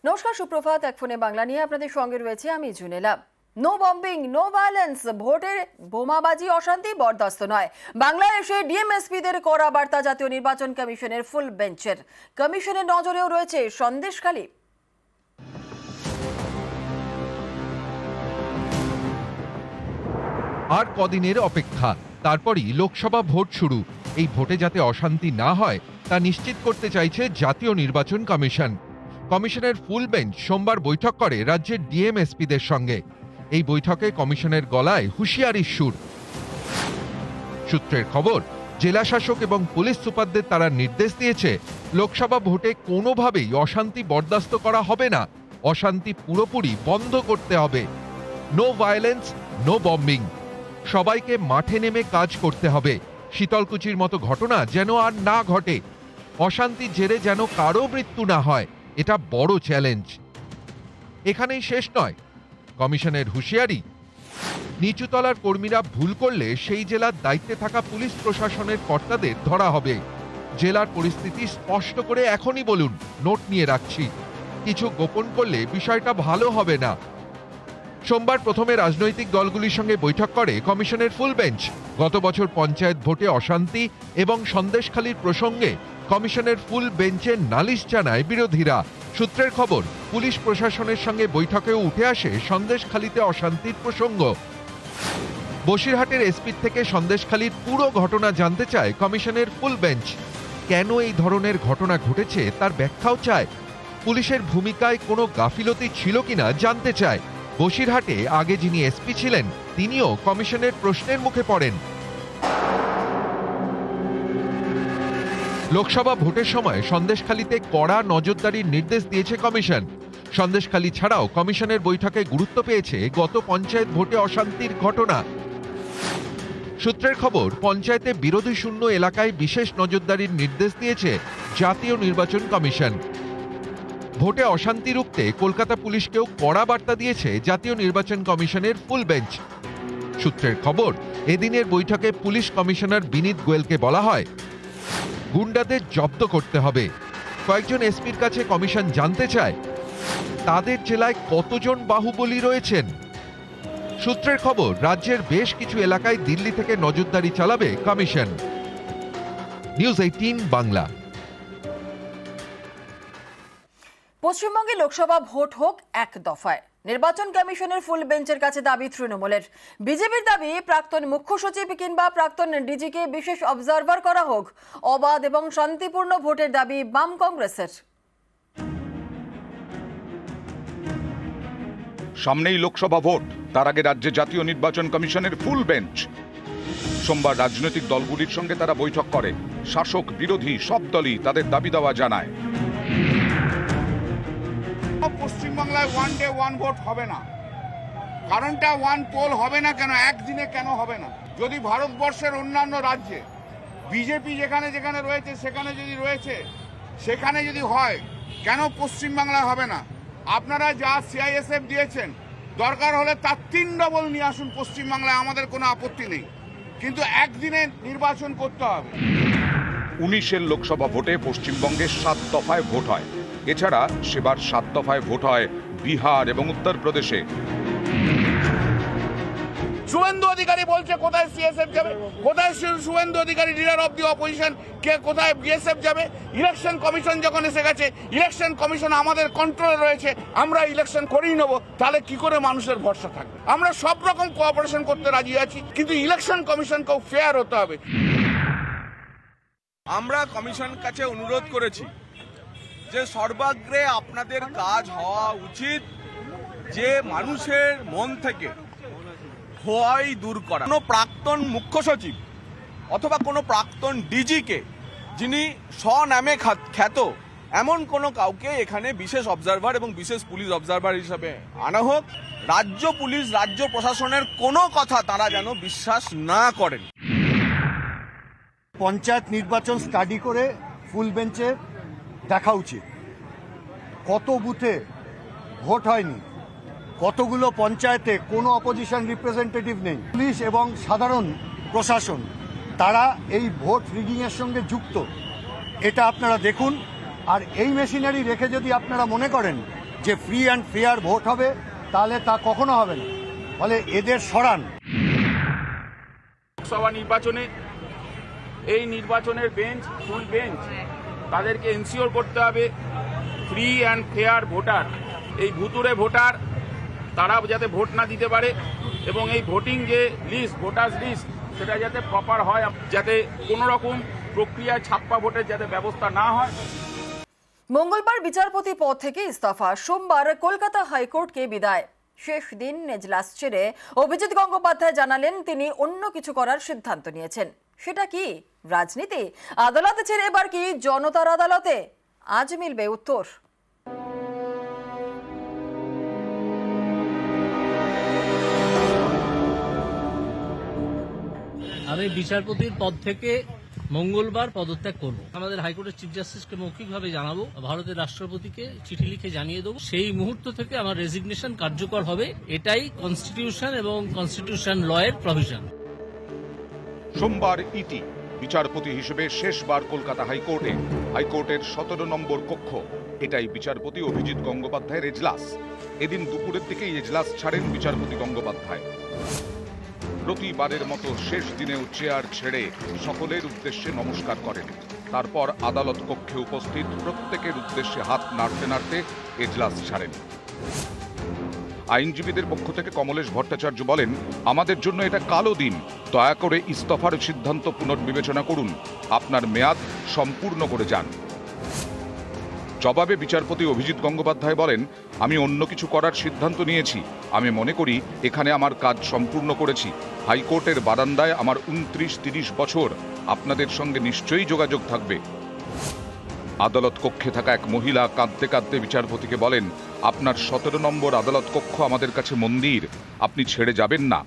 নমস্কার, সুপ্রভাত। এক ফোনে বাংলা নিয়ে আপনাদের সঙ্গে রয়েছে আমি জুনেলা। নো বম্বিং, নো ভায়োলেন্স, ভোটের বোমাবাজি অশান্তি বরদাস্ত নয়। বাংলায় এসে ডিএমএসপিদের কড়া বার্তা জাতীয় নির্বাচন কমিশনের ফুল বেঞ্চের। কমিশনের নজরেও রয়েছে সন্দেশখালী। আর কদিনের অপেক্ষা, তারপরই লোকসভা ভোট শুরু। এই ভোটে যাতে অশান্তি না হয় তা নিশ্চিত করতে চাইছে জাতীয় নির্বাচন কমিশন। কমিশনের ফুল বেঞ্চ সোমবার বৈঠক করে রাজ্যের ডিএমএসপিদের সঙ্গে। এই বৈঠকে কমিশনের গলায় হুঁশিয়ারির সুর। সূত্রের খবর, জেলা শাসক এবং পুলিশ সুপারদের তারা নির্দেশ দিয়েছে, লোকসভা ভোটে কোনোভাবেই অশান্তি বরদাস্ত করা হবে না। অশান্তি পুরোপুরি বন্ধ করতে হবে। No violence, no bombing. সবাইকে মাঠে নেমে কাজ করতে হবে। শীতলকুচির মতো ঘটনা যেন আর না ঘটে। অশান্তির জেরে যেন কারো মৃত্যু না হয়, এটা বড় চ্যালেঞ্জ। এখানেই শেষ নয়, কমিশনের হুঁশিয়ারি, নিচুতলার কর্মীরা ভুল করলে সেই জেলার দায়িত্বে থাকা পুলিশ প্রশাসনের কর্তাদের ধরা হবে। জেলার পরিস্থিতি স্পষ্ট করে এখনই বলুন, নোট নিয়ে রাখছি। কিছু গোপন করলে বিষয়টা ভালো হবে না। সোমবার প্রথমে রাজনৈতিক দলগুলির সঙ্গে বৈঠক করে কমিশনের ফুল বেঞ্চ। গত বছর পঞ্চায়েত ভোটে অশান্তি এবং সন্দেশখালীর প্রসঙ্গে কমিশনের ফুল বেঞ্চে নালিশ জানায় বিরোধীরা। সূত্রের খবর, পুলিশ প্রশাসনের সঙ্গে বৈঠকেও উঠে আসে সন্দেশখালীতে অশান্তির প্রসঙ্গ। বসিরহাটের এসপির থেকে সন্দেশখালীর পুরো ঘটনা জানতে চায় কমিশনের ফুল বেঞ্চ। কেন এই ধরনের ঘটনা ঘটেছে তার ব্যাখ্যাও চায়। পুলিশের ভূমিকায় কোনো গাফিলতি ছিল কিনা জানতে চায়। বসিরহাটে আগে যিনি এসপি ছিলেন তিনিও কমিশনের প্রশ্নের মুখে পড়েন। লোকসভা ভোটের সময় সন্দেশখালীতে কড়া নজরদারির নির্দেশ দিয়েছে কমিশন। সন্দেশখালী ছাড়াও কমিশনের বৈঠকে গুরুত্ব পেয়েছে গত পঞ্চায়েত ভোটে অশান্তির ঘটনা। সূত্রের খবর, পঞ্চায়েতে বিরোধী শূন্য এলাকায় বিশেষ নজরদারির নির্দেশ দিয়েছে জাতীয় নির্বাচন কমিশন। ভোটে অশান্তি রুখতে কলকাতা পুলিশকেও কড়া বার্তা দিয়েছে জাতীয় নির্বাচন কমিশনের ফুল বেঞ্চ। সূত্রের খবর, এদিনের বৈঠকে পুলিশ কমিশনার বিনীত গোয়েলকে বলা হয়, গুন্ডাদের জব্দ করতে হবে। কয়েকজন এসপির কাছে কমিশন জানতে চায়, তাদের জেলায় কতজন বাহুবলী রয়েছেন। সূত্রের খবর, রাজ্যের বেশ কিছু এলাকায় দিল্লি থেকে নজরদারি চালাবে কমিশন। নিউজ 18 বাংলা। পশ্চিমবঙ্গে লোকসভা ভোট হোক এক দফায়, নির্বাচন কমিশনের ফুল বেঞ্চের কাছে দাবি তৃণমূলের। বিজেপির দাবি, প্রাক্তন মুখ্য সচিব কিংবা প্রাক্তন ডিজিকে বিশেষ অবজারভার করা হোক। অবাধ এবং শান্তিপূর্ণ ভোটের দাবি বাম কংগ্রেসের। সামনেই লোকসভা ভোট, তার আগে রাজ্যে জাতীয় নির্বাচন কমিশনের ফুল বেঞ্চ। সোমবার রাজনৈতিক দলগুলির সঙ্গে তারা বৈঠক করে। শাসক বিরোধী সব দলই তাদের দাবি দাওয়া জানায়। পশ্চিমবাংলায় ওয়ান ডে ওয়ান ভোট হবে না। কারণটা ওয়ান পোল হবে না কেন, একদিনে কেন হবে না? যদি ভারতবর্ষের অন্যান্য রাজ্যে বিজেপি যেখানে যেখানে রয়েছে সেখানে যদি রয়েছে, সেখানে যদি হয়, কেন পশ্চিমবাংলায় হবে না? আপনারা যা সিআইএসএফ দিয়েছেন, দরকার হলে তার 3 ডবল নিয়ে আসুন পশ্চিমবাংলায়, আমাদের কোনো আপত্তি নেই, কিন্তু একদিনে নির্বাচন করতে হবে। 19-এর লোকসভা ভোটে পশ্চিমবঙ্গে 7 দফায় ভোট হয়। এছাড়া সেবার 7 দফায় ভোট হয় বিহার এবং উত্তরপ্রদেশে। শুভেন্দু অধিকারী বলছে কোথায় সিএসএফ যাবে, কোথায় Suvendu Adhikari leader of the opposition, কে কোথায় বিএসএফ যাবে? ইলেকশন কমিশন যখন এসে গেছে, ইলেকশন কমিশন আমাদের কন্ট্রোলে রয়েছে, আমরা ইলেকশন করেই নেব, তাহলে কি করে মানুষের ভরসা থাকবে? আমরা সব রকম কোঅপারেশন করতে রাজি আছি, কিন্তু ইলেকশন কমিশনকেও ফেয়ার হতে হবে। আমরা কমিশনের কাছে অনুরোধ করেছি যে সর্বাগ্রে আপনাদের কাজ হওয়া উচিত যে মানুষের মন থেকে ভয় দূর করা। কোনো প্রাক্তন মুখ্য সচিব অথবা কোনো প্রাক্তন ডিজিকে, যিনি স্বনামে খ্যাত, এমন কোনো কাউকে এখানে বিশেষ অবজারভার এবং বিশেষ পুলিশ অবজারভার হিসাবে আনা হোক। রাজ্য পুলিশ, রাজ্য প্রশাসনের কোনো কথা তারা যেন বিশ্বাস না করেন। পঞ্চায়েত নির্বাচন স্টাডি করে ফুল বেঞ্চে দেখা উচিত কত বুথে ভোট হয়নি, কতগুলো পঞ্চায়েতে কোনো অপোজিশন রিপ্রেজেন্টেটিভ নেই। পুলিশ এবং সাধারণ প্রশাসন তারা এই ভোট রিগিংয়ের সঙ্গে যুক্ত, এটা আপনারা দেখুন। আর এই মেশিনারি রেখে যদি আপনারা মনে করেন যে ফ্রি অ্যান্ড ফেয়ার ভোট হবে, তাহলে তা কখনো হবে না। ফলে এদের সরান। লোকসভা নির্বাচনে এই নির্বাচনের বেঞ্চ, ফুল বেঞ্চ, তাদেরকে এনশিওর করতে হবে ফ্রি অ্যান্ড ফেয়ার ভোটার। এই ভুতুড়ে ভোটার তারা যাতে ভোট না দিতে পারে এবং এই ভোটিং যে লিস্ট, ভোটার্স লিস্ট, সেটা যাতে প্রপার হয়, যাতে কোনো রকম প্রক্রিয়ায় ছাপ্পা ভোটের যাতে ব্যবস্থা না হয়। মঙ্গলবার বিচারপতি পদ থেকে ইস্তফা, সোমবার কলকাতা হাইকোর্টকে বিদায়। শেষ দিন এজলাস ছেড়ে অভিজিৎ গঙ্গোপাধ্যায় জানালেন তিনি অন্য কিছু করার সিদ্ধান্ত নিয়েছেন। সেটা কি? রাজনীতি? আদালতে ছেড়ে এবার কি জনতার আদালতে? আজ মিলবে উত্তর। আমি বিচারপতির পদ থেকে মঙ্গলবার পদত্যাগ করব। আমাদের হাইকোর্টের চিফ জাস্টিসকে মৌখিকভাবে জানাবো, ভারতের রাষ্ট্রপতিকে চিঠি লিখে জানিয়ে দেবো। সেই মুহূর্ত থেকে আমার রেজিগনেশন কার্যকর হবে। এটাই কনস্টিটিউশন এবং কনস্টিটিউশন লয়ের প্রভিশন। সোমবার ইতি বিচারপতি হিসেবে শেষবার কলকাতা হাইকোর্টে, হাইকোর্টের 17 নম্বর কক্ষ। এটাই বিচারপতি অভিজিৎ গঙ্গোপাধ্যায়ের এজলাস। এদিন দুপুরের দিকেই এজলাস ছাড়েন বিচারপতি গঙ্গোপাধ্যায়। প্রতিবারের মতো শেষ দিনেও চেয়ার ছেড়ে সকলের উদ্দেশ্যে নমস্কার করেন। তারপর আদালত কক্ষে উপস্থিত প্রত্যেকের উদ্দেশ্যে হাত নাড়তে নাড়তে এজলাস ছাড়েন। আইনজীবীদের পক্ষ থেকে কমলেশ ভট্টাচার্য বলেন, আমাদের জন্য এটা কালো দিন। দয়া করে ইস্তফার সিদ্ধান্ত পুনর্বিবেচনা করুন। আপনার মেয়াদ সম্পূর্ণ করে যান। জবাবে বিচারপতি অভিজিৎ গঙ্গোপাধ্যায় বলেন, আমি অন্য কিছু করার সিদ্ধান্ত নিয়েছি। আমি মনে করি এখানে আমার কাজ সম্পূর্ণ করেছি। হাইকোর্টের বারান্দায় আমার 29-30 বছর। আপনাদের সঙ্গে নিশ্চয়ই যোগাযোগ থাকবে। আদালত কক্ষে থাকা এক মহিলা কাঁদতে কাঁদতে বিচারপতিকে বলেন, আপনার 17 নম্বর আদালত কক্ষ আমাদের কাছে মন্দির। আপনি ছেড়ে যাবেন না।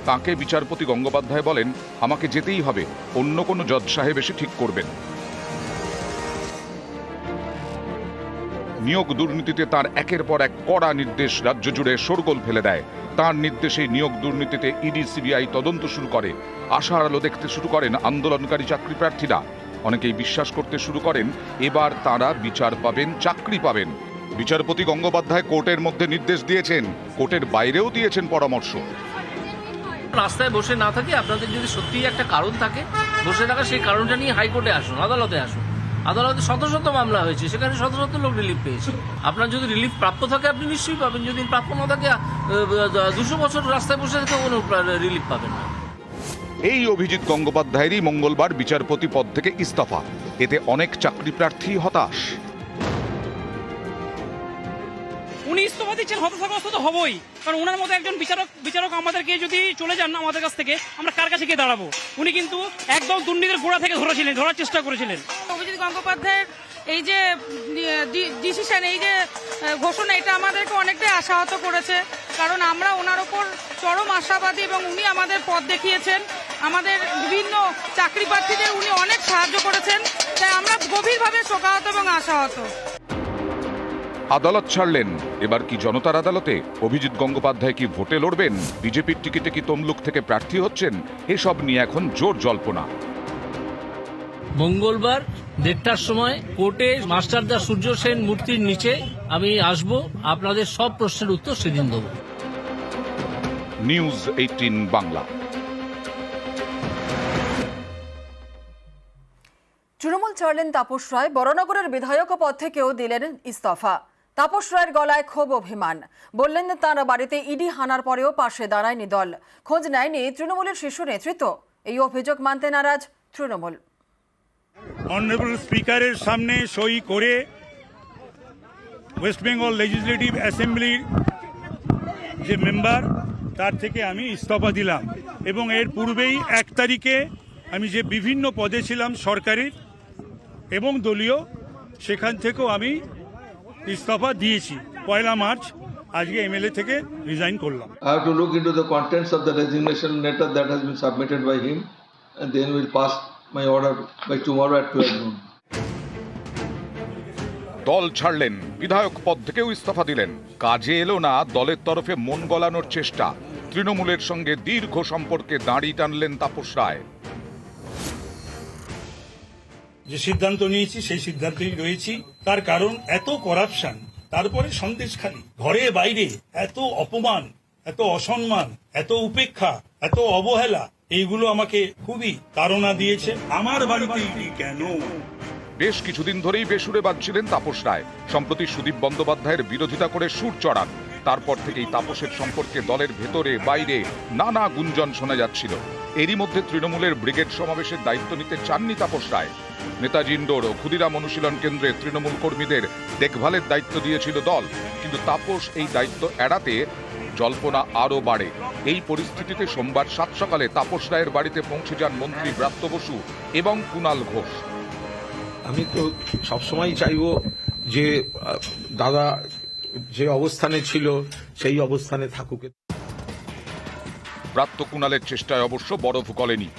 তাকে বিচারপতি গঙ্গোপাধ্যায় বলেন, আমাকে যেতেই হবে। অন্য কোনো জজ সাহেব এসে ঠিক করবেন। নিয়োগ দুর্নীতিতে তার একের পর এক কড়া নির্দেশ রাজ্য জুড়ে শোরগোল ফেলে দেয়। তার নির্দেশে নিয়োগ দুর্নীতিতে ইডি সিবিআই তদন্ত শুরু করে। আশার আলো দেখতে শুরু করেন আন্দোলনকারী চাকরি প্রার্থীরা। অনেকেই বিশ্বাস করতে শুরু করেন এবার তারা বিচার পাবেন, চাকরি পাবেন। বিচারপতি গঙ্গোপাধ্যায় কোর্টের মধ্যে নির্দেশ দিয়েছেন, কোর্টের বাইরেও দিয়েছেন পরামর্শ। রাস্তায় বসে না থাকে, আপনাদের যদি সত্যিই একটা কারণ থাকে বসে থাকা, সেই কারণটা নিয়ে হাইকোর্টে আসুন, আদালতে আসুন। আদালতে শত শত মামলা হয়েছে, সেখানে শত শত লোক রিলিফ পেয়েছে। আপনার যদি রিলিফ প্রাপ্য থাকে আপনি নিশ্চয়ই পাবেন। যদি প্রাপ্য না থাকে 200 বছর রাস্তায় বসে থেকে কোনো রিলিফ পাবেন না। এই অভিজিৎ গঙ্গোপাধ্যায়েরই মঙ্গলবার বিচারপতি পদ থেকে ইস্তফা। এতে অনেক চাকরি প্রার্থী হতাশ। উনি ইস্তফা দিচ্ছেন, হতাশাগ্রস্ত তো হবই, কারণ ওনার মতো একজন বিচারক আমাদেরকে যদি চলে যান আমাদের কাছ থেকে, আমরা কার কাছে গিয়ে দাঁড়াবো? উনি কিন্তু একদম দুর্নীতির গোড়া থেকে ধরার চেষ্টা করেছিলেন। অভিজিৎ গঙ্গোপাধ্যায়ের এই যে ডিসিশন, এই যে ঘোষণা, এটা আমাদেরকে অনেকটাই আশাহত করেছে, কারণ আমরা ওনার ওপর চরম আশাবাদী এবং উনি আমাদের পথ দেখিয়েছেন। আমাদের বিভিন্ন চাকরি প্রার্থীদের উনি অনেক সাহায্য করেছেন, তাই আমরা গভীরভাবে শোকাহত এবং আশাহত। আদালত ছাড়লেন, এবার কি জনতার আদালতে? অভিজিৎ গঙ্গোপাধ্যায় কি ভোটে লড়বেন? বিজেপির টিকিটে কি তমলুক থেকে প্রার্থী হচ্ছেন? এসব নিয়ে এখন জোর জল্পনা। মঙ্গলবার 1:30টার সময় কোর্টে মাস্টারদা সূর্য সেন মূর্তির নিচে আমি আসব। আপনাদের সব প্রশ্নের উত্তর সেদিন দেব। নিউজ 18 বাংলা। তৃণমূল ছাড়লেন তাপস রায়, বড়নগরের বিধায়ক পদ থেকেও দিলেন ইস্তফা। তাপস রায়ের গলায় ক্ষোভ, অভিমান। বললেন তাঁর বাড়িতে ইডি হানার পরেও পাশে দাঁড়ায়নি দল, খোঁজ নেয়নি তৃণমূলের শীর্ষ নেতৃত্ব। এই অভিযোগ মানতে নারাজ তৃণমূল। অনারেবল স্পিকারের সামনে সই করে ওয়েস্ট বেঙ্গল লেজিসলেটিভ অ্যাসেম্বলির যে মেম্বার, তার থেকে আমি ইস্তফা দিলাম। এবং এর পূর্বেই 1 তারিখে আমি যে বিভিন্ন পদে ছিলাম সরকারের এবং দলীয়, সেখান থেকেও আমি ইস্তফা দিয়েছি। 1 মার্চ আজকে এমএলএ থেকে রিজাইন করলাম। I have to look into the contents of the resignation letter that has been submitted by him, and then we'll pass my order by tomorrow at 12 noon. দল ছাড়লেন, বিধায়ক পদ থেকেও ইস্তফা দিলেন। কাজে এলো না দলের তরফে মন গলানোর চেষ্টা। তৃণমূলের সঙ্গে দীর্ঘ সম্পর্কে দাঁড়ি টানলেন তাপস রায়। যে সিদ্ধান্ত নিয়েছি সেই সিদ্ধান্তেই রয়েছি। তার কারণ এত করাপশন তারপরে সন্দেশখালী, ঘরে বাইরে এত অপমান, এত অসম্মান, এত উপেক্ষা, এত অবহেলা, এইগুলো আমাকে খুবই তাড়না দিয়েছে। আমার বাড়িতে ইডি কেন? বেশ কিছুদিন ধরেই বেসুরে বাজছিলেন তাপস রায়। সম্প্রতি সুদীপ বন্দ্যোপাধ্যায়ের বিরোধিতা করে সুর চড়ান। তারপর থেকেই তাপসের সম্পর্কে দলের ভেতরে বাইরে নানা গুঞ্জন শোনা যাচ্ছিল। এরই মধ্যে তৃণমূলের ব্রিগেড সমাবেশের দায়িত্ব নিতে চাননি তাপস রায়। নেতাজি ইন্ডোর ও ক্ষুদিরাম অনুশীলন কেন্দ্রে তৃণমূল কর্মীদের দেখভালের দায়িত্ব দিয়েছিল দল, কিন্তু তাপস এই দায়িত্ব এড়াতে জল্পনা আরও বাড়ে। এই পরিস্থিতিতে সোমবার 7 সকালে তাপস রায়ের বাড়িতে পৌঁছে যান মন্ত্রী ব্রাত্য বসু এবং কুণাল ঘোষ। আমি তো সবসময় চাইবো যে দাদা যে অবস্থানে ছিল সেই অবস্থানে থাকুক। ব্রাত্য কুণালের চেষ্টায় অবশ্য বরফ গলেনি।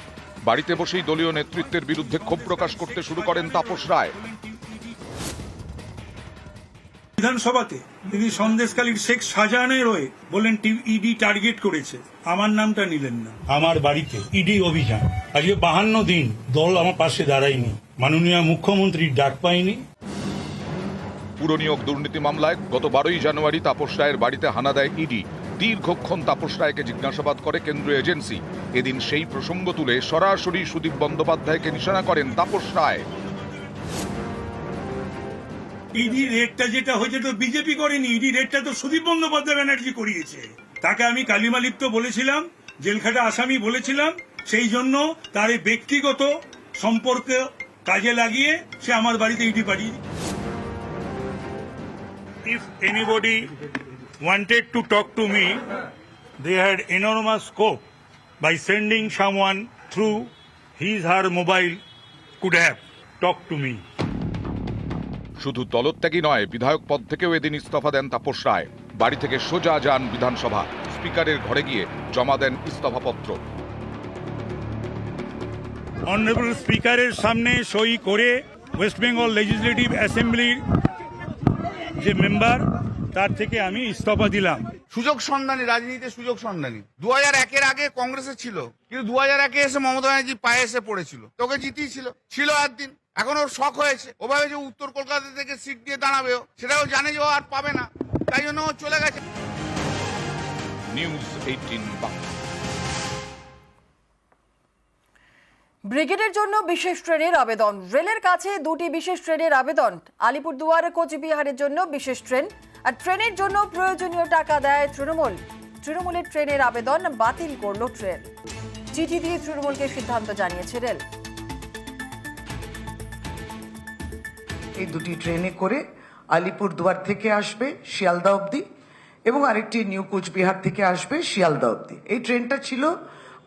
বাড়িতে বসেই দলীয় নেতৃত্বের বিরুদ্ধে ক্ষোভ প্রকাশ করতে শুরু করেন তাপস রায়। বিধানসভাতে তিনি সন্দেশখালীর শেখ শাহজাহানের হয়ে বললেন ইডি টার্গেট করেছে, আমার নামটা নিলেন না। আমার বাড়িতে ইডি অভিযান, আজকে 52 দিন দল আমার পাশে দাঁড়ায়নি, মাননীয় মুখ্যমন্ত্রীর ডাক পাইনি। পুরনিয়োগ দুর্নীতি মামলায় গত 12ই জানুয়ারি তাপস রায়ের বাড়িতে হানা দেয় ইডি। দীর্ঘক্ষণ তাপস রায়কে জিজ্ঞাসাবাদ করে কেন্দ্রীয় এজেন্সি। এদিন সেই প্রসঙ্গ তুলে সরাসরি সুদীপ বন্দ্যোপাধ্যায়কে নিশানা করেন তাপস রায়। ইডি রেডটা যেটা হয়েছে তো বিজেপি করেনি, ইডি রেডটা তো সুদীপ বন্দ্যোপাধ্যায় ব্যানার্জি করিয়েছে। তাকে আমি কালিমালিপ্ত বলেছিলাম, জেলখাটা আসামি বলেছিলাম, সেই জন্য তার এই ব্যক্তিগত সম্পর্ক কাজে লাগিয়ে সে আমার বাড়িতে ইডি পাঠিয়ে। If anybody wanted to talk to me, they had enormous scope by sending someone through her mobile could have talked to me. শুধু দলত্যাগী নয়, বিধায়ক পদ থেকেও এদিন ইস্তফা দেন তাপস রায়। বাড়ি থেকে সোজা যান বিধানসভা, স্পিকারের ঘরে গিয়ে জমা দেন ইস্তফাপত্র। অনারেবল স্পিকারের সামনে সই করে ওয়েস্ট বেঙ্গল লেজিসলেটিভ অ্যাসেম্বলির যে মেম্বার, তার থেকে আমি ইস্তফা দিলাম। সুযোগ সন্ধানী, রাজনীতিতে সুযোগ সন্ধানী। 2001-এর আগে কংগ্রেসে ছিল, কিন্তু 2001-এ এসে মমতা ব্যানার্জি পায়ে এসে পড়েছিল, তোকে জিতিয়েছিল, ছিল একদিন। এখন ওর শখ হয়েছে, ও ভাবে যে উত্তর কলকাতা থেকে সিট দিয়ে দাঁড়াবে, সেটাও জানে যে ও আর পাবে না, তাই জন্য ও চলে গেছে। নিউজ 18 বাংলা। ব্রিগেডের জন্য বিশেষ ট্রেনের আবেদন। রেলের কাছে 2টি বিশেষ ট্রেনের আবেদন। আলিপুরদুয়ার কোচবিহারের জন্য বিশেষ ট্রেন, আর ট্রেনের জন্য প্রয়োজনীয় টাকা দেয় তৃণমূল। তৃণমূলের ট্রেনের আবেদন বাতিল করল ট্রেন। চিঠি দিয়ে তৃণমূলকে সিদ্ধান্ত জানিয়েছে রেল। এই 2টি ট্রেনে করে আলিপুরদুয়ার থেকে আসবে শিয়ালদা অবধি, এবং আরেকটি নিউ কোচবিহার থেকে আসবে শিয়ালদা অবধি। এই ট্রেনটা ছিল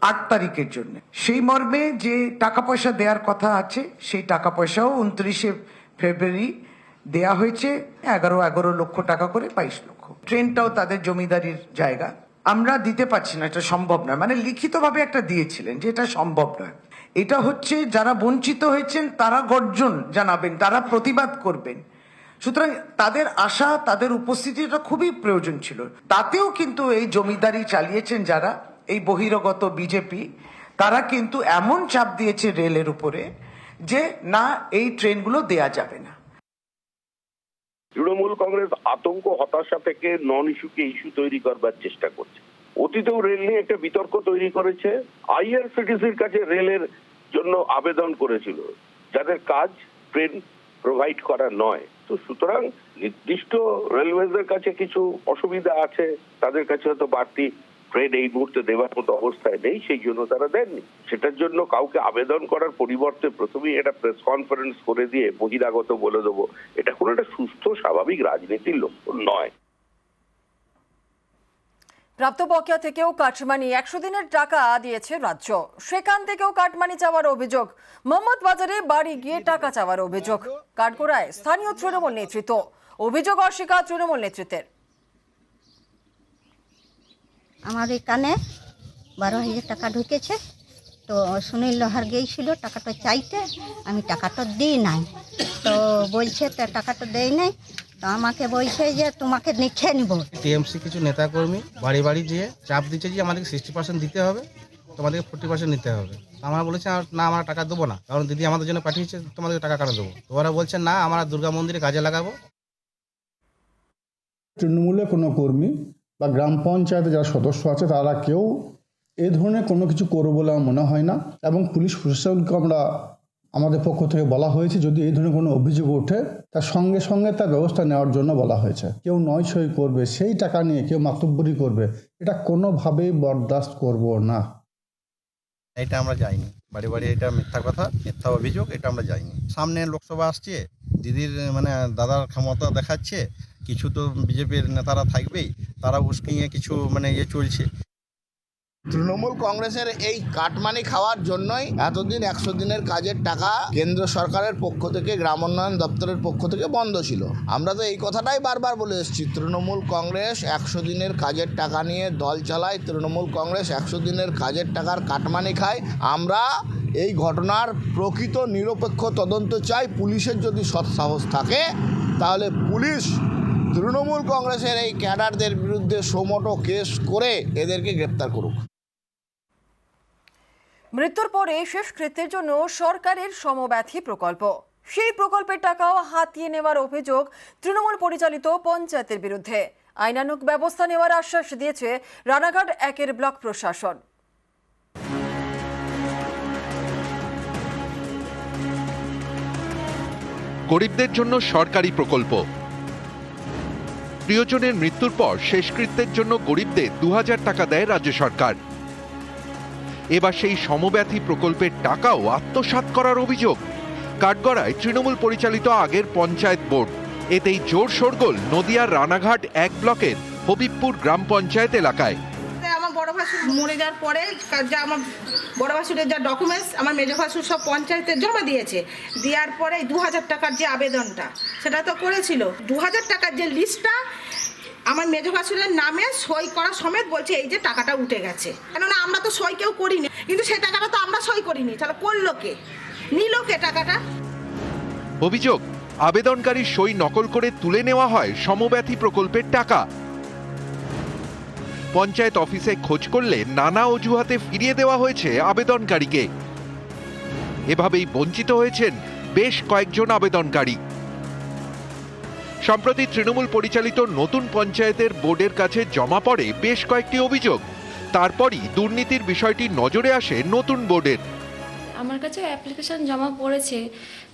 8 তারিখের জন্য। সেই মর্মে যে টাকা পয়সা দেওয়ার কথা আছে, সেই টাকা পয়সাও 29শে ফেব্রুয়ারি দেয়া হয়েছে। 11 লক্ষ টাকা করে 22 লক্ষ। ট্রেনটাও তাদের জমিদারির জায়গা, আমরা দিতে পারছি না, এটা সম্ভব নয়। মানে লিখিতভাবে একটা দিয়েছিলেন যে এটা সম্ভব নয়। এটা হচ্ছে যারা বঞ্চিত হয়েছেন তারা গর্জন জানাবেন, তারা প্রতিবাদ করবেন। সুতরাং তাদের আশা, তাদের উপস্থিতিটা খুবই প্রয়োজন ছিল। তাতেও কিন্তু এই জমিদারি চালিয়েছেন যারা, এই বহিরাগত বিজেপি, তারা কিন্তু এমন চাপ দিয়েছে রেলের উপরে যে না, এই ট্রেনগুলো দেয়া যাবে না। তৃণমূল কংগ্রেস আতঙ্ক, হতাশা থেকে নন ইস্যুকে ইস্যু তৈরি করবার চেষ্টা করছে। অতীতেও রেল নিয়ে একটা বিতর্ক তৈরি করেছে। আইআরসিটিসির কাছে রেলের জন্য আবেদন করেছিল, যাদের কাজ ট্রেন প্রোভাইড করা নয়। তো সুতরাং নির্দিষ্ট রেলওয়েজের কাছে কিছু অসুবিধা আছে, তাদের কাছে হয়তো বাড়তি ট্রেন এই মুহূর্তে দেওয়ার মতো অবস্থায় নেই, সেই জন্য তারা দেননি। সেটার জন্য কাউকে আবেদন করার পরিবর্তে প্রথমেই একটা প্রেস কনফারেন্স করে দিয়ে বহিরাগত বলে দেবো, এটা কোনো একটা সুস্থ স্বাভাবিক রাজনীতির লক্ষণ নয়। প্রাপ্ত বকেয়া থেকেও কাটমানি, 100 দিনের টাকা দিয়েছে রাজ্য, সেখান থেকেও কাটমানি চাওয়ার অভিযোগ। মোহাম্মদ বাজারে বাড়ি গিয়ে টাকা চাওয়ার অভিযোগ। কাঠগড়ায় স্থানীয় তৃণমূল নেতৃত্ব, অভিযোগ অস্বীকার তৃণমূল নেতৃত্বের। আমার এখানে 12,000 টাকা ঢুকেছে, তো সুনীল লোহার গিয়েছিল টাকাটা চাইতে, আমি টাকাটা দিই নাই, তো বলছে তো টাকাটা দেই নাই, তো আমাকে বলছে যে তোমাকে লিখে নিব। টিএমসি কিছু নেতাকর্মী বাড়ি বাড়ি যেয়ে চাপ দিচ্ছে যে আমাদেরকে 60% দিতে হবে, তোমাদেরকে 40% নিতে হবে। আমরা বলেছি না, আমরা টাকা দেবো না, কারণ দিদি আমাদের জন্য পাঠিয়েছে, তোমাদেরকে টাকা কেন দেবো। তো ওরা বলছে না, আমরা দুর্গা মন্দিরে কাজে লাগাবো। তৃণমূলের কোনো কর্মী বা গ্রাম পঞ্চায়েতে যারা সদস্য আছে তারা কেউ এ ধরনের কোনো কিছু করবে বলে আমার মনে হয় না, এবং পুলিশ প্রশাসনকে আমরা আমাদের পক্ষ থেকে বলা হয়েছে যদি এই ধরনের কোনো অভিযোগ ওঠে তার সঙ্গে সঙ্গে তার ব্যবস্থা নেওয়ার জন্য বলা হয়েছে। কেউ নয় সই করবে, সেই টাকা নিয়ে কেউ মাতব্বরি করবে, এটা কোনোভাবেই বরদাস্ত করব না। এটা আমরা যাইনি, বাড়ি বাড়ি এটা মিথ্যা কথা, মিথ্যা অভিযোগ, এটা আমরা যাইনি। সামনে লোকসভা আসছে, দিদির মানে দাদার ক্ষমতা দেখাচ্ছে, কিছু তো বিজেপির নেতারা থাকবেই, তারা উস্কিয়ে কিছু মানে চলছে। তৃণমূল কংগ্রেসের এই কাটমানি খাওয়ার জন্যই এতদিন 100 দিনের কাজের টাকা কেন্দ্র সরকারের পক্ষ থেকে, গ্রাম উন্নয়ন দপ্তরের পক্ষ থেকে বন্ধ ছিল। আমরা তো এই কথাটাই বারবার বলে এসেছি, তৃণমূল কংগ্রেস 100 দিনের কাজের টাকা নিয়ে দল চালায়, তৃণমূল কংগ্রেস 100 দিনের কাজের টাকার কাটমানি খায়। আমরা এই ঘটনার প্রকৃত নিরপেক্ষ তদন্ত চাই। পুলিশের যদি সৎসাহস থাকে তাহলে পুলিশ তৃণমূল কংগ্রেসের এই ক্যাডারদের বিরুদ্ধে সোমোটো কেস করে এদেরকে গ্রেপ্তার করুক। মৃত্যুর পরে শেষকৃত্যের জন্য সরকারের সমব্যথী প্রকল্প, সেই প্রকল্পের টাকাও হাতিয়ে নেওয়ার অভিযোগ তৃণমূল পরিচালিত পঞ্চায়েতের বিরুদ্ধে। আইনানুগ ব্যবস্থা নেওয়ার আশ্বাস দিয়েছে রানাঘাট 1-এর ব্লক প্রশাসন। গরিবদের জন্য সরকারি প্রকল্প। প্রিয়জনের মৃত্যুর পর শেষকৃত্যের জন্য গরিবদের 2000 টাকা দেয় রাজ্য সরকার। এবার সেই সমব্যথী প্রকল্পের টাকাও আত্মসাৎ করার অভিযোগ কাঠগড়ায় তৃণমূল পরিচালিত আগের পঞ্চায়েত বোর্ড। এতেই জোর শোরগোল নদিয়ার রানাঘাট 1 ব্লকের হবিবপুর গ্রাম পঞ্চায়েত এলাকায়। আমার বড় ভাসুর মরে যাওয়ার পরে যা আমার বড় ভাসুরের যা ডকুমেন্টস আমার মেজো ভাসুর সব পঞ্চায়েতে জমা দিয়েছে, দেওয়ার পরে 2000 টাকার যে আবেদনটা সেটা তো করেছিল, 2000 টাকার যে লিস্টটা আমার মেজো ভাসুরের নামে সই করা সমেত বলছে এই যে টাকাটা উঠে গেছে। কেননা আমরা তো সই কেউ করিনি, কিন্তু সেই টাকাটা তো আমরা সই করিনি, তাহলে করলো কে, নিল কে টাকাটা? অভিযোগ, আবেদনকারীর সই নকল করে তুলে নেওয়া হয় সমব্যথী প্রকল্পের টাকা। পঞ্চায়েত অফিসে খোঁজ করলে নানা অজুহাতে ফিরিয়ে দেওয়া হয়েছে আবেদনকারীকে। এভাবেই বঞ্চিত হয়েছেন বেশ কয়েকজন আবেদনকারী। সম্প্রতি তৃণমূল পরিচালিত নতুন পঞ্চায়েতের বোর্ডের কাছে জমা পড়ে বেশ কয়েকটি অভিযোগ। তারপরই দুর্নীতির বিষয়টি নজরে আসে নতুন বোর্ডের। আমার কাছে অ্যাপ্লিকেশন জমা পড়েছে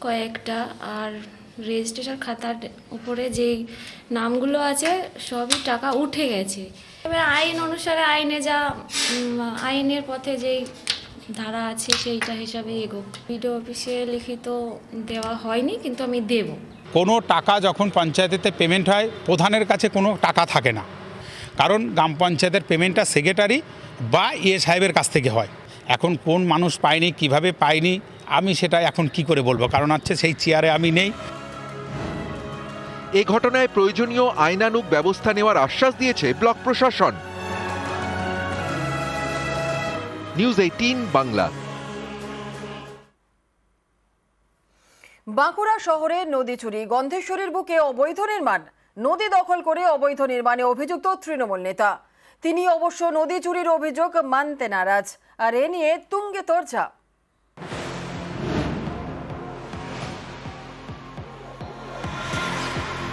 কয়েকটা, আর রেজিস্ট্রেশন খাতার উপরে যেই নামগুলো আছে সবই টাকা উঠে গেছে। এবার আইন অনুসারে আইনের পথে যেই ধারা আছে সেইটা হিসাবে এগোক। বিডিও অফিসে লিখিত দেওয়া হয়নি, কিন্তু আমি দেব। কোনো টাকা যখন পঞ্চায়েতেতে পেমেন্ট হয় প্রধানের কাছে কোনো টাকা থাকে না, কারণ গ্রাম পঞ্চায়েতের পেমেন্টটা সেক্রেটারি বা সাহেবের কাছ থেকে হয়। এখন কোন মানুষ পায়নি, কিভাবে পায়নি, আমি সেটা এখন কি করে বলবো, কারণ হচ্ছে সেই চেয়ারে আমি নেই। এই ঘটনায় প্রয়োজনীয় আইনানুগ ব্যবস্থা নেওয়ার আশ্বাস দিয়েছে ব্লক প্রশাসন। নিউজ 18 বাংলা। বাঁকুড়া শহরে নদী চুরি, গন্ধেশ্বরীর বুকে অবৈধ নির্মাণ, নদী দখল করে অবৈধ নির্মাণে অভিযুক্ত তৃণমূল নেতা। তিনি অবশ্য নদী চুরির অভিযোগ মানতে নারাজ, আর এ নিয়ে তুঙ্গে চর্চা।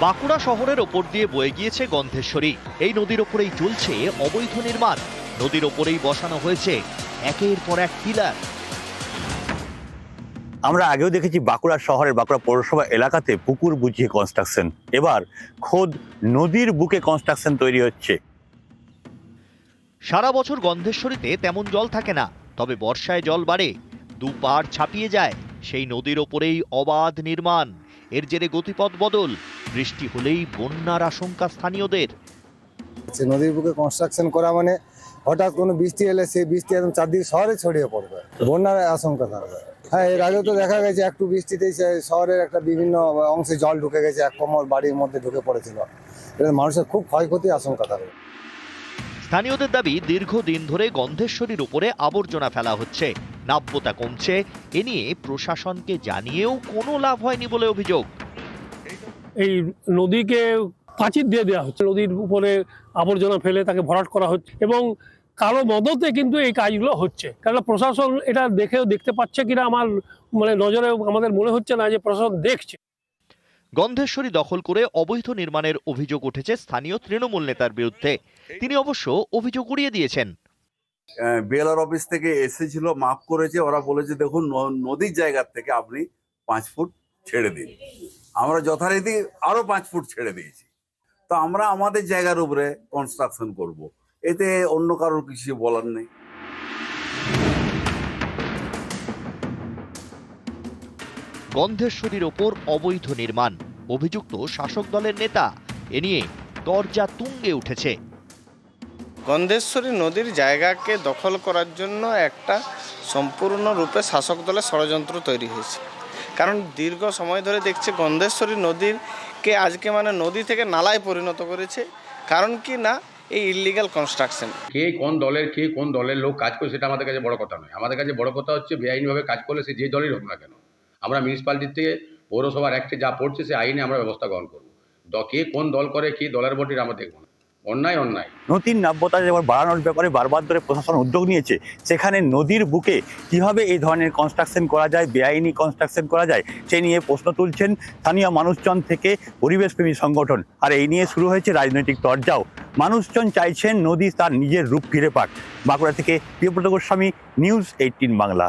বাঁকুড়া শহরের ওপর দিয়ে বয়ে গিয়েছে গন্ধেশ্বরী। এই নদীর ওপরেই চলছে অবৈধ নির্মাণ, নদীর ওপরেই বসানো হয়েছে একের পর এক পিলার। আমরা আগেও দেখেছি বাঁকুড়া শহরের বাঁকুড়া পৌরসভা এলাকাতে পুকুর বুঝিয়ে কনস্ট্রাকশন, এবার খোদ নদীর বুকে কনস্ট্রাকশন তৈরি হচ্ছে। সারা বছর গন্ধেশ্বরীতে তেমন জল থাকে না, তবে বর্ষায় জল বাড়ে, দুপার ছাপিয়ে যায়। সেই নদীর ওপরেই অবাধ নির্মাণ, এর জেরে গতিপথ বদল, বৃষ্টি হলেই বন্যার আশঙ্কা স্থানীয়দের। নদীর বুকে কনস্ট্রাকশন করা মানে হঠাৎ কোনো বৃষ্টি এলে সেই বৃষ্টি একদম চারদিকে শহরে ছড়িয়ে পড়বে, বন্যার আশঙ্কা থাকবে। হ্যাঁ, এর আগেও তো দেখা গেছে একটু বৃষ্টিতেই শহরের একটা বিভিন্ন অংশে জল ঢুকে গেছে, এক কোমর বাড়ির মধ্যে ঢুকে পড়েছিল। এটা মানুষের খুব ক্ষয়ক্ষতির আশঙ্কা থাকবে। স্থানীয়দের দাবি, দীর্ঘদিন ধরে গন্ধেশ্বরীর উপরে আবর্জনা ফেলা হচ্ছে, নাব্যতা কমছে। এ নিয়ে প্রশাসনকে জানিয়েও কোনো লাভ হয়নি বলে অভিযোগ। এই নদীকে প্রাচীর দিয়ে দেওয়া হচ্ছে, নদীর উপরে আবর্জনা ফেলে তাকে ভরাট করা হচ্ছে, এবং কারো মদতে কিন্তু এই কাজগুলো হচ্ছে। কারণ প্রশাসন এটা দেখতে পাচ্ছে কিনা আমার নজরে আমাদের মনে হচ্ছে না যে প্রশাসন দেখছে। গন্ধেশ্বরী দখল করে অবৈধ নির্মাণের অভিযোগ উঠেছে স্থানীয় তৃণমূল নেতার বিরুদ্ধে। তিনি অবশ্য অভিযোগ উড়িয়ে দিয়েছেন। বিএলআর অফিস থেকে এসেছিল, মাপ করেছে, ওরা বলেছে দেখুন নদীর জায়গার থেকে আপনি 5 ফুট ছেড়ে দিন। আমরা যথারীতি আরো 5 ফুট ছেড়ে দিয়েছি। তো আমরা আমাদের জায়গার উপরে কনস্ট্রাকশন করব, এতে অন্য কারোর কিছু বলার নেই। গন্ধেশ্বরীর ওপর অবৈধ নির্মাণ, অভিযুক্ত শাসক দলের নেতা। এ নিয়ে দরজা তুঙ্গে উঠেছে। গন্ধেশ্বরী নদীর জায়গাকে দখল করার জন্য একটা সম্পূর্ণরূপে শাসক দলের ষড়যন্ত্র তৈরি হয়েছে। কারণ দীর্ঘ সময় ধরে দেখছে গন্ধেশ্বরী নদীরকে আজকে নদী থেকে নালায় পরিণত করেছে। কারণ কি না, এই ইললিগাল কনস্ট্রাকশন। কে কোন দলের লোক কাজ করে সেটা আমাদের কাছে বড় কথা নয়। আমাদের কাছে বড় কথা হচ্ছে বেআইনিভাবে কাজ করলে সে যে দলের হোক না কেন, আমরা মিউনিসিপ্যালিটির থেকে পৌরসভার অ্যাক্টে যা পড়ছে সে আইনে আমরা ব্যবস্থা গ্রহণ করবো। কে কোন দল করে, কি দলের ভোটের আমরা দেখবো না। অন্যায়। নদীর নাব্যতা যেমন বাড়ানোর ব্যাপারে বারবার ধরে প্রশাসন উদ্যোগ নিয়েছে, সেখানে নদীর বুকে কিভাবে এই ধরনের কনস্ট্রাকশন করা যায়, বেআইনি কনস্ট্রাকশন করা যায়, সে নিয়ে প্রশ্ন তুলছেন স্থানীয় মানুষজন থেকে পরিবেশপ্রেমী সংগঠন। আর এই নিয়ে শুরু হয়েছে রাজনৈতিক তরজাও। মানুষজন চাইছেন নদী তার নিজের রূপ ফিরে পাক। বাঁকুড়া থেকে প্রিয়ব্রত গোস্বামী, নিউজ 18 বাংলা।